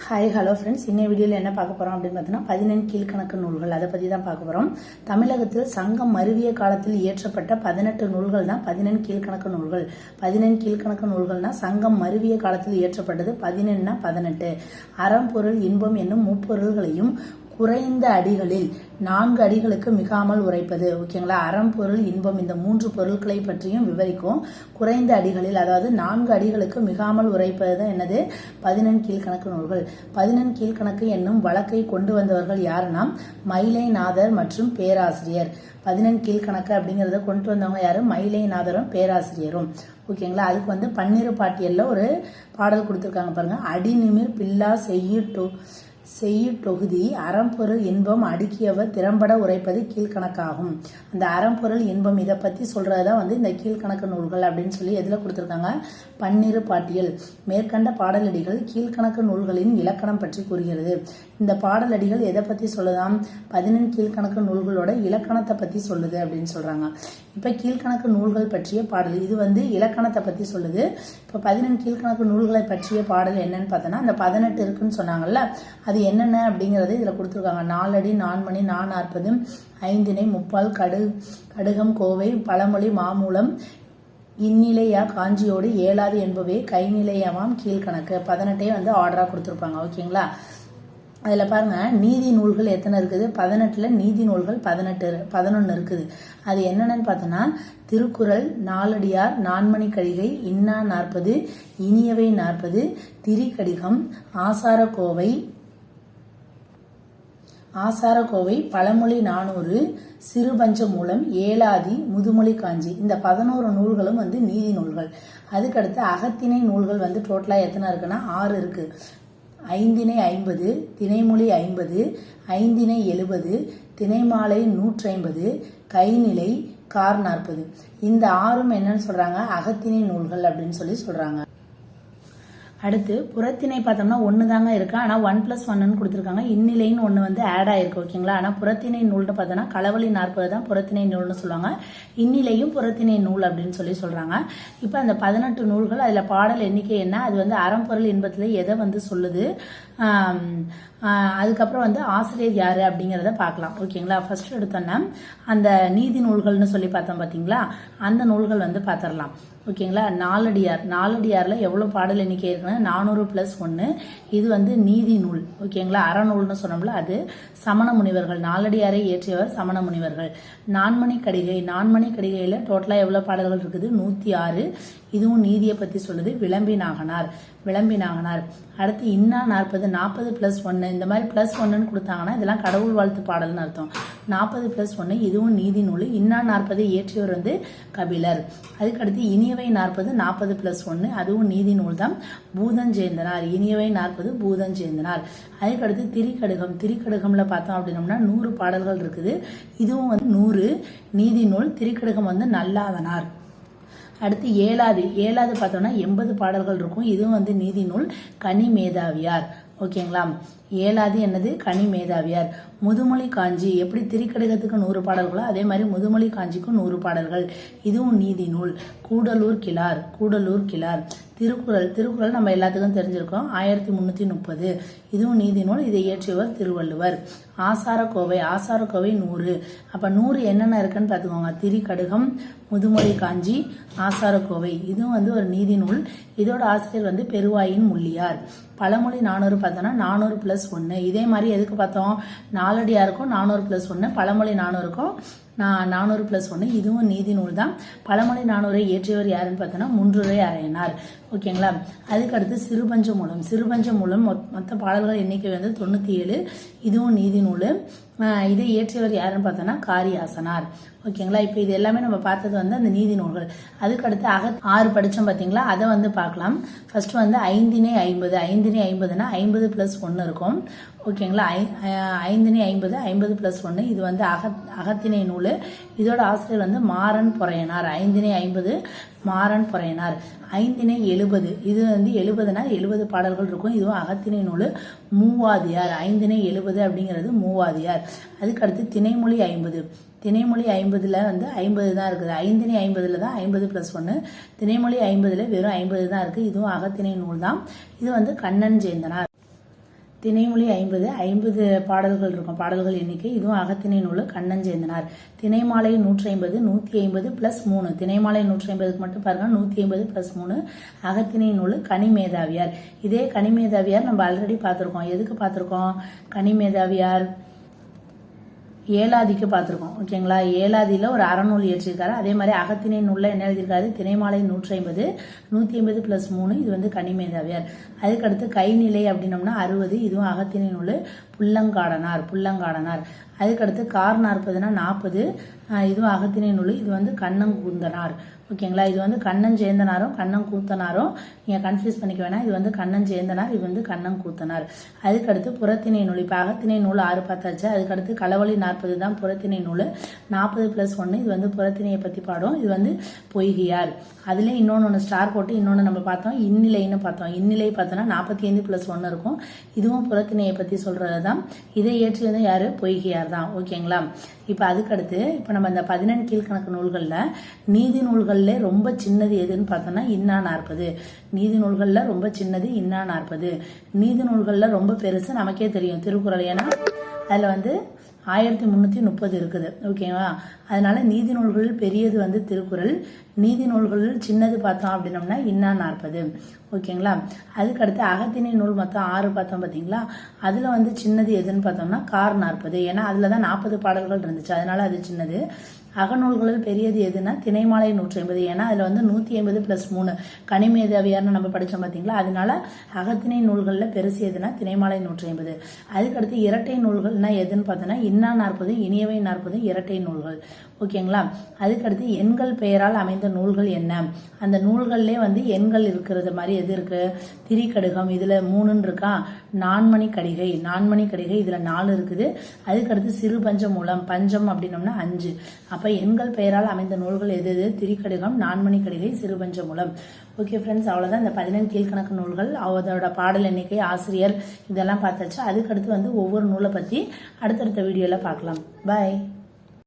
Hi hello friends, இன்னைய வீடியோவில் என்ன பார்க்க போகிறோம் அப்படின்னு பார்த்தீங்கன்னா 14 கீழ்கணக்கு நூல்கள் அதை பற்றி தான் பார்க்க போகிறோம். தமிழகத்தில் சங்கம் மருவிய காலத்தில் இயற்றப்பட்ட 18 நூல்கள் தான் 14 கீழ்கணக்கு நூல்கள். 14 கீழ்கணக்கு நூல்கள்னா சங்கம் மருவிய காலத்தில் இயற்றப்பட்டது. 14னா 18. அறம் பொருள் இன்பம் என்னும் முப்பொருள்களையும் குறைந்த அடிகளில் 4 அடிகளுக்கு மிகாமல் உரைப்பது. ஓகேங்களா? அறம் பொருள் இன்பம் இந்த 3 பொருட்களை பற்றியும் விவரிக்கும். குறைந்த அடிகளில், அதாவது 4 அடிகளுக்கு மிகாமல் உரைப்பது தான் என்னது 14 கீழ்கணக்கு நூல்கள். 14 கீழ்கணக்கு என்னும் வழக்கை கொண்டு வந்தவர்கள் யாருன்னா மயிலைநாதர் மற்றும் பேராசிரியர். 14 கீழ்கணக்கு அப்படிங்கறத கொண்டு வந்தவங்க யாரு? மயிலைநாதரும் பேராசிரியரும். ஓகேங்களா? அதுக்கு பன்னிரு பாட்டியல்ல ஒரு பாடல் கொடுத்துருக்காங்க பாருங்க. அடிநிமிர் பில்லா செய்யுட்டொகுதி அறம்பொருள் இன்பம் அடுக்கியவர் திறம்பட உரைப்பது கீழ்கணக்காகும். அந்த அறம்பொருள் இன்பம் இதை பத்தி சொல்றதுதான் இந்த கீழ்கணக்கு நூல்கள் அப்படின்னு சொல்லி எதுல கொடுத்திருக்காங்க? பன்னிரு பாட்டியல். மேற்கண்ட பாடலடிகள் கீழ்கணக்கு நூல்களின் இலக்கணம் பற்றி கூறுகிறது. இந்த பாடலடிகள் எதை பத்தி சொல்லுதாம்? 14 கீழ்கணக்கு நூல்களோட இலக்கணத்தை பத்தி சொல்லுது அப்படின்னு சொல்றாங்க. இப்ப கீழ்கணக்கு நூல்கள் பற்றிய பாடல் இது இலக்கணத்தை பத்தி சொல்லுது. இப்ப 14 கீழ்கணக்கு நூல்களை பற்றிய பாடல் என்னன்னு பார்த்தோன்னா அந்த 18 இருக்குன்னு சொன்னாங்கல்ல, அது என்னென்ன அப்படிங்கறது இதுல கொடுத்துருக்காங்க. 4 அடி 4 மணி 440 ஐந்திணை முப்பால் கடுகம் கோவை பழமொழி மாமூலம் இந்நிலையா காஞ்சியோடு ஏழாது என்பவே கைநிலையமாம் கீழ்கணக்கு. 18 ஆர்டரா கொடுத்துருப்பாங்க. ஓகேங்களா? அதில் பாருங்க, நீதி நூல்கள் எத்தனை இருக்குது? 18ல் நீதி நூல்கள் 11 இருக்குது. அது என்னென்னு பார்த்தோன்னா திருக்குறள், நாலடியார், நான்மணி கடிகை, இன்னா 40, இனியவை 40, திரிகடிகம், ஆசாரக்கோவை, பழமொழி 400, சிறுபஞ்சமூலம், ஏலாதி, முதுமொழி காஞ்சி. இந்த 11 நூல்களும் நீதி நூல்கள். அதுக்கடுத்து அகத்திணை நூல்கள் டோட்டலா எத்தனை இருக்குன்னா 6 இருக்கு. ஐந்திணை 50, திணைமொழி 50, ஐந்திணை 70, திணைமாலை 150, கைநிலை கார் 40. இந்த 6ம் என்னன்னு சொல்றாங்க? அகத்திணை நூல்கள் அப்படின்னு சொல்லி சொல்றாங்க. அடுத்து புறத்திணை பார்த்தோம்னா 1 தாங்க இருக்கு. ஆனா 1+1 கொடுத்துருக்காங்க. இந்நிலைன்னு ஒன்று ஆட் ஆயிருக்கு. ஓகேங்களா? ஆனா புறத்திணை நூல்னு பார்த்தோம்னா களவழி 40 தான் புறத்திணை நூல்னு சொல்லுவாங்க. இந்நிலையும் புறத்திணை நூல் அப்படின்னு சொல்லி சொல்றாங்க. இப்ப அந்த 18 நூல்கள் அதுல பாடல் எண்ணிக்கை என்ன? அது அறம்பொருள் இன்பத்துல எதை சொல்லுது? அதுக்கப்புறம் ஆசிரியர் யாரு அப்படிங்கிறத பார்க்கலாம். ஓகேங்களா? ஃபர்ஸ்ட் எடுத்தோன்னா அந்த நீதி நூல்கள்னு சொல்லி பார்த்தோம் பார்த்தீங்களா, அந்த நூல்கள் பார்த்துடலாம். ஓகேங்களா? நாலடியார்ல எவ்வளவு பாடல் எண்ணிக்கை இருக்குன்னா 400+1. இது நீதி நூல். ஓகேங்களா? அறநூல்னு சொன்னோம்ல, அது சமண முனிவர்கள். நாலடியாரை இயற்றியவர் சமண முனிவர்கள். நான்மணி கடிகையில டோட்டலா எவ்வளவு பாடல்கள் இருக்குது? 106. இதுவும் நீதியை பத்தி சொல்லுது. விளம்பி நாகனார். அடுத்து இன்னா 40+1. இந்த மாதிரி +1 கொடுத்தாங்கன்னா இதெல்லாம் கடவுள் வாழ்த்து பாடல்னு அர்த்தம். 40+1 இதுவும் நீதி நூல். இன்னா 40 இயற்றியவர் கபிலர். அதுக்கடுத்து இனியவை 40+1 அதுவும் நீதி நூல் தான். பூதஞ்சேந்தனார். இனியவை 40 பூதஞ்சேந்தனார். அதுக்கடுத்து திரிகடுகம்ல பார்த்தோம் அப்படின்னோம்னா 100 பாடல்கள் இருக்குது. இதுவும் 100 நீதி நூல். திரிகடுகம் நல்லாதனார். அடுத்து ஏழாவது பார்த்தோம்னா 80 பாடல்கள் இருக்கும். இதுவும் நீதி நூல். கனி மேதாவியார். ஓகேங்களா? ஏழாவது என்னது? கனி மேதாவியார். முதுமொழி காஞ்சி எப்படி திரிகடுகத்துக்கு 100 பாடல்களோ அதே மாதிரி முதுமொழி காஞ்சிக்கும் 100 பாடல்கள். இதுவும் நீதி நூல். கூடலூர் கிளார். திருக்குறள் நம்ம எல்லாத்துக்கும் தெரிஞ்சிருக்கோம். 1330. இதுவும் நீதி நூல். இதை இயற்றியவர் திருவள்ளுவர். ஆசாரக்கோவை 100. அப்ப 100 என்னென்ன இருக்குன்னு பாத்துக்கோங்க. திரிகடுகம், முதுமொழி காஞ்சி, ஆசாரக்கோவை. இதுவும் ஒரு நீதி நூல். இதோட ஆசிரியர் பெருவாயின் முள்ளியார். பழமொழி 400 பார்த்தோம்னா 400+1. இதே மாதிரி எதுக்கு பார்த்தோம்? நாலடியாருக்கும் 400+1, பழமொழி 400க்கும் 400+1. இதுவும் நீதி நூல் தான். பழமொழி 400 இயற்றியவர் யாருன்னு பார்த்தோம்னா முன்றுரை அரையனார். ஓகேங்களா? அதுக்கடுத்து சிறுபஞ்சமூலம் மொத்த பாடல்கள் எண்ணிக்கை 97. இதுவும் நீதி நூல். இதை இயற்றியவர் யாருன்னு பார்த்தோம்னா காரியாசனார். ஓகேங்களா? இப்போ இது எல்லாமே நம்ம பார்த்தது அந்த நீதி நூல்கள். அதுக்கடுத்து 6 படிச்சோம் பார்த்தீங்களா, அதை பார்க்கலாம். ஃபர்ஸ்ட் ஐந்திணை 50. ஐந்திணை 50னா 50+1 இருக்கும். ஓகேங்களா? ஐந்திணை 50 50+1. இது அகத்திணை நூல். இதோட ஆசிரியர் மாறன் பொறையனார். ஐந்திணை 50 மாறன் பொறையனார். ஐந்திணை 70. இது 70னா 70 பாடல்கள் இருக்கும். இதுவும் அகத்திணை நூல். மூவாதியார். ஐந்திணை 70 அப்படிங்கிறது மூவாதியார். அதுக்கடுத்து திணைமொழி 50. திணைமொழி 50ல 50 தான் இருக்குது. ஐந்திணை 50ல தான் 50+1. திணைமொழி 50ல வெறும் 50 தான் இருக்கு. இதுவும் அகத்திணை நூல் தான். இது கண்ணன் சேந்தனார். திணைமொழி 50 பாடல்கள் இருக்கும். பாடல்கள் எண்ணிக்கை. இதுவும் அகத்திணை நூல். கண்ணஞ்சேந்தனார். திணைமாலை 150 150 + 3. திணைமாலை 150க்கு மட்டும் பாருங்க 150 + 3. அகத்திணை நூல். கனிமேதாவியார். இதே கனிமேதாவியார் நம்ம ஆல்ரெடி பார்த்துருக்கோம். எதுக்கு பார்த்துருக்கோம்? கனிமேதாவியார் ஏலாதிக்கு பார்த்துருக்கோம். ஓகேங்களா? ஏலாதியில் ஒரு அறநூல் இயற்றியிருக்காரு. அதே மாதிரி அகத்திணை நூலில் என்ன எழுதியிருக்காரு? திணைமாலை 150 150 + 3. இது வந்து கனிமேதாவியார். அதுக்கடுத்து கைநிலை அப்படின்னோம்னா 60. இதுவும் அகத்திணை நூல். புல்லங்காடனார். அதுக்கடுத்து கார் 40னா 40. இதுவும் அகத்திணை நூல். இது வந்து கண்ணங்கூந்தனார். ஓகேங்களா? இது வந்து கண்ணஞ்சேந்தனாரும் கண்ணங்கூத்தனாரும் நீங்கள் கன்ஃபியூஸ் பண்ணிக்க வேணாம். இது வந்து கண்ணஞ்சேந்தனார், இது வந்து கண்ணங்கூத்தனார். அதுக்கடுத்து புறத்திணை நூல். இப்போ அகத்திணை நூல் 6 பார்த்தாச்சு. அதுக்கடுத்து களவழி 40 தான் புறத்திணை நூல். 40 + 1. இது வந்து புறத்திணையை பற்றி பாடும். இது வந்து பொய்கையார். அதில் இன்னொன்று ஸ்டார் போட்டு இன்னொன்று நம்ம பார்த்தோம், இந்நிலைன்னு பார்த்தோம். இந்நிலை பார்த்தோன்னா 45 + 1 இருக்கும். இதுவும் புறத்திணையை பற்றி சொல்கிறது தான். இதை ஏற்றியது யார்? பொய்கையார் தான். ஓகேங்களா? இப்போ அதுக்கடுத்து இப்போ நம்ம இந்த 14 கீழ்கணக்கு நூல்களில் நீதி நூல்களில் ரொம்ப சின்னது எதுன்னு பார்த்தோம்னா இன்னா 40. நீதி நூல்களில் ரொம்ப சின்னது இன்னா 40. நீதி நூல்களில் ரொம்ப பெருசு நமக்கே தெரியும் திருக்குறள். ஏன்னா அதில் வந்து 1330 இருக்குது. ஓகேவா? அதனால நீதி நூல்களில் பெரியது வந்து திருக்குறள். நீதி நூல்களில் சின்னது பார்த்தோம் அப்படின்னோம்னா இன்னா 40. ஓகேங்களா? அதுக்கடுத்து அகத்திணை நூல் மொத்தம் 6 பார்த்தோம் பார்த்தீங்களா? அதில் வந்து சின்னது எதுன்னு பார்த்தோம்னா கார் 40. ஏன்னா அதில் தான் 40 பாடல்கள் இருந்துச்சு. அதனால அது சின்னது. அகநூல்களில் பெரியது எதுனா திணைமாலை 150. ஏன்னா அதில் வந்து 150 + 3 கனிமேதாவியார்னு நம்ம படித்தோம் பார்த்தீங்களா? அதனால அகத்திணை நூல்களில் பெருசு எதுனா திணைமாலை 150. அதுக்கடுத்து இரட்டை நூல்கள்னா எதுன்னு பார்த்தோன்னா இன்னா 40 இனியவை 40 இரட்டை நூல்கள். ஓகேங்களா? அதுக்கடுத்து எண்கள் பெயரால் அமைந்த நூல்கள் என்ன? அந்த நூல்கள்லேயே வந்து எண்கள் இருக்கிறது மாதிரி எது இருக்கு? திரிகடுகம். இதில் 3 இருக்கா? நான்மணி கடிகை. இதில் 4 இருக்குது. அதுக்கடுத்து சிறு பஞ்சமூலம். பஞ்சம் அப்படின்னோம்னா 5. அப்போ எண்கள் பெயரால் அமைந்த நூல்கள் எது? திரிகடுகம், நான்மணி கடிகை, சிறு பஞ்சமூலம். ஓகே ஃப்ரெண்ட்ஸ், அவ்வளோதான் இந்த 14 கீழ்கணக்கு நூல்கள். அதோட பாடல் எண்ணிக்கை, ஆசிரியர், இதெல்லாம் பார்த்தாச்சு. அதுக்கடுத்து வந்து ஒவ்வொரு நூலை பற்றி அடுத்தடுத்த வீடியோவில் பார்க்கலாம். பாய்.